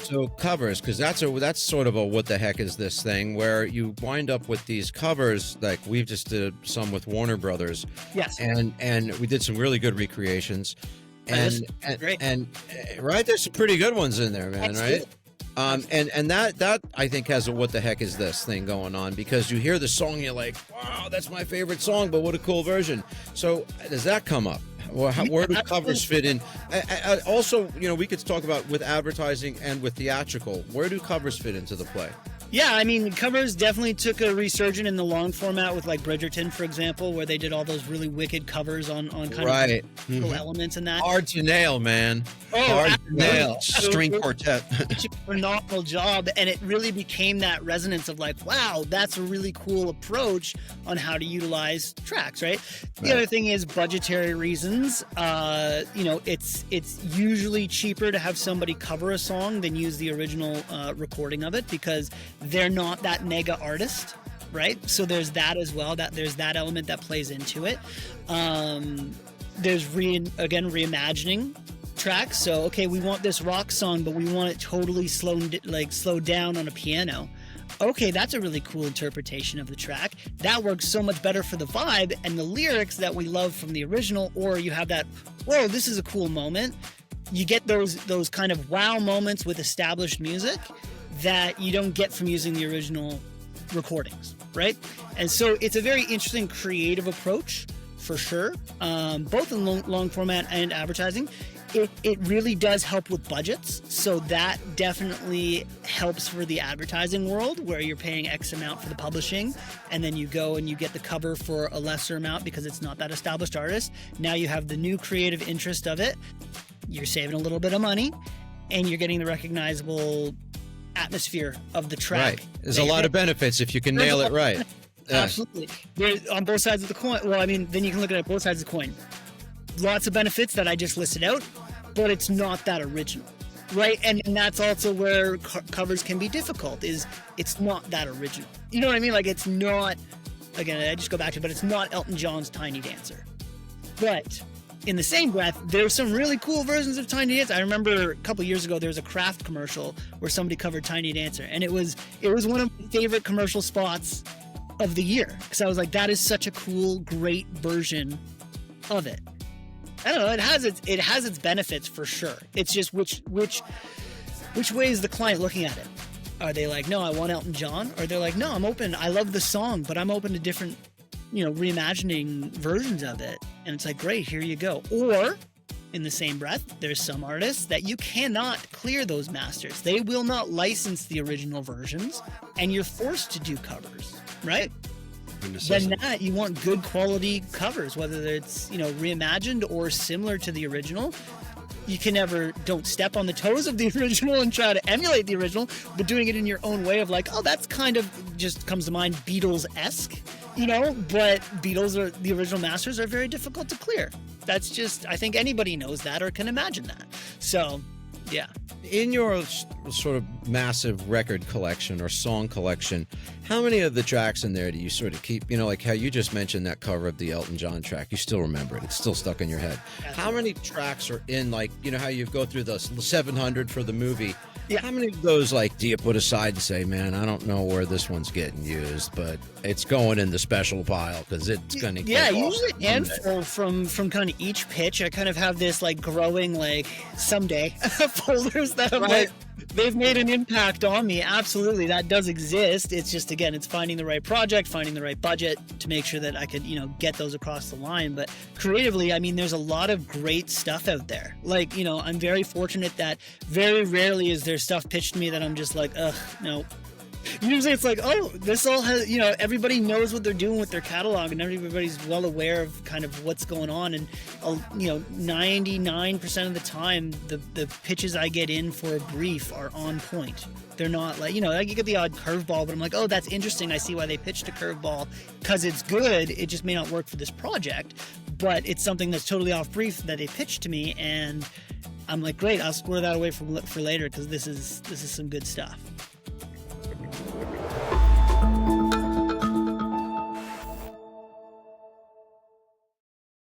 So covers, because that's sort of a what the heck is this thing, where you wind up with these covers, like we've just did some with Warner Brothers. Yes. And we did some really good recreations. Great. And right, there's some pretty good ones in there, man. Absolutely. Right. And that I think has a what the heck is this thing going on, because you hear the song, you're like, wow, that's my favorite song, but what a cool version. So does that come up? Well, where do covers fit in? Also, we could talk about with advertising and with theatrical. Where do covers fit into the play? Yeah, I mean, covers definitely took a resurgence in the long format with like Bridgerton, for example, where they did all those really wicked covers on kind of cool elements in that. Hard to nail, man. Oh, hard to nail. String quartet. Phenomenal job, and it really became that resonance of like, wow, that's a really cool approach on how to utilize tracks, right? The other thing is budgetary reasons. It's usually cheaper to have somebody cover a song than use the original recording of it, because they're not that mega artist, right? So there's that as well. There's that element that plays into it. There's reimagining tracks. So okay, we want this rock song, but we want it totally slowed down on a piano. Okay, that's a really cool interpretation of the track. That works so much better for the vibe and the lyrics that we love from the original. Or you have that, whoa, this is a cool moment. You get those kind of wow moments with established music that you don't get from using the original recordings, right? And so it's a very interesting creative approach for sure, both in long format and advertising. It really does help with budgets, so that definitely helps for the advertising world, where you're paying X amount for the publishing, and then you go and you get the cover for a lesser amount because it's not that established artist. Now you have the new creative interest of it. You're saving a little bit of money, and you're getting the recognizable atmosphere of the track. Right. There's a lot of benefits if you can nail it right. Yeah. Absolutely. They're on both sides of the coin. Well, I mean, then you can look at it both sides of the coin. Lots of benefits that I just listed out, but it's not that original, right? And that's also where covers can be difficult, is it's not that original. You know what I mean? Like, it's not, again, I just go back to it, but it's not Elton John's Tiny Dancer. But in the same breath, there's some really cool versions of Tiny Dancer. I remember a couple years ago, there was a Kraft commercial where somebody covered Tiny Dancer, and it was one of my favorite commercial spots of the year, because I was like, that is such a cool, great version of it. I don't know, it has its benefits for sure. It's just which way is the client looking at it? Are they like, no, I want Elton John? Or they're like, no, I'm open, I love the song, but I'm open to different, reimagining versions of it. And it's like, great, here you go. Or in the same breath, there's some artists that you cannot clear those masters. They will not license the original versions, and you're forced to do covers, right? Then that, you want good quality covers, whether it's, reimagined or similar to the original. You can don't step on the toes of the original and try to emulate the original, but doing it in your own way of like, oh, that's kind of, just comes to mind, Beatles-esque, but the original masters are very difficult to clear. That's just, I think anybody knows that or can imagine that. So, yeah. In your sort of massive record collection or song collection, how many of the tracks in there do you sort of keep, like how you just mentioned that cover of the Elton John track, you still remember it, it's still stuck in your head. Absolutely. How many tracks are in, like, how you go through the 700 for the movie? Yeah. How many of those, like, do you put aside and say, man, I don't know where this one's getting used, but it's going in the special pile because it's going to get usually a handful from kind of each pitch. I kind of have this, like, growing, like, someday folders that I'm like, they've made an impact on me. Absolutely, that does exist. It's just, again, it's finding the right project, finding the right budget to make sure that I could, get those across the line. But creatively, I mean, there's a lot of great stuff out there. Like, I'm very fortunate that very rarely is there stuff pitched to me that I'm just like, ugh, no. Usually it's like, oh, this all has, everybody knows what they're doing with their catalog, and everybody's well aware of kind of what's going on. And, 99% of the time, the pitches I get in for a brief are on point. They're not like, like you get the odd curveball, but I'm like, oh, that's interesting. I see why they pitched a curveball, because it's good. It just may not work for this project, but it's something that's totally off brief that they pitched to me. And I'm like, great, I'll square that away for later, because this is some good stuff.